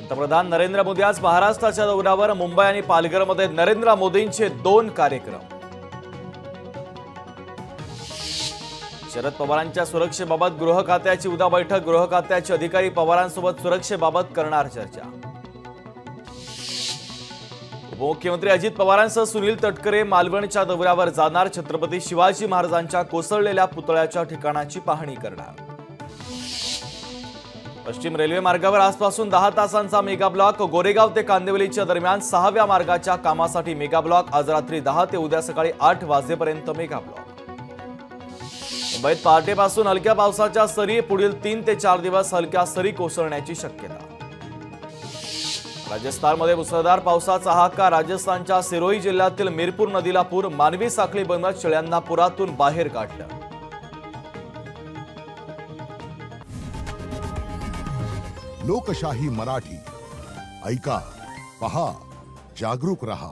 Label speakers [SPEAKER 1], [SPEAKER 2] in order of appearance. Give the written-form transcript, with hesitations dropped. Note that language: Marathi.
[SPEAKER 1] पंतप्रधान नरेंद्र मोदी आज महाराष्ट्राच्या दौऱ्यावर. मुंबई आणि पालघरमध्ये नरेंद्र मोदींचे 2 कार्यक्रम. शरद पवारांच्या सुरक्षेबाबत गृह खात्याची उद्या बैठक. गृह खात्याचे अधिकारी पवारांसोबत सुरक्षेबाबत करणार चर्चा. उपमुख्यमंत्री अजित पवारांसह सुनील तटकरे मालवणच्या दौऱ्यावर जाणार. छत्रपती शिवाजी महाराजांच्या कोसळलेल्या पुतळ्याच्या ठिकाणाची पाहणी करणार. पश्चिम रेल्वे मार्गावर आजपासून 10 तासांचा मेगा ब्लॉक. गोरेगाव ते कांदिवलीच्या दरम्यान 6व्या मार्गाच्या कामासाठी मेगा ब्लॉक. आज रात्री 10 ते उद्या सकाळी 8 वाजेपर्यंत मेगा ब्लॉक. मुंबईत पहाटेपासून हलक्या पावसाच्या सरी. पुढील 3 ते 4 दिवस हलक्या सरी कोसळण्याची शक्यता. राजस्थानमध्ये मुसळधार पावसाचा हाहाकार. राजस्थानच्या सिरोही जिल्ह्यातील मीरपूर नदीला पूर. मानवी साखळी बनवत शेळ्यांना पुरातून बाहेर काढलं.
[SPEAKER 2] लोकशाही मराठी ऐका, पहा, जागरूक रहा.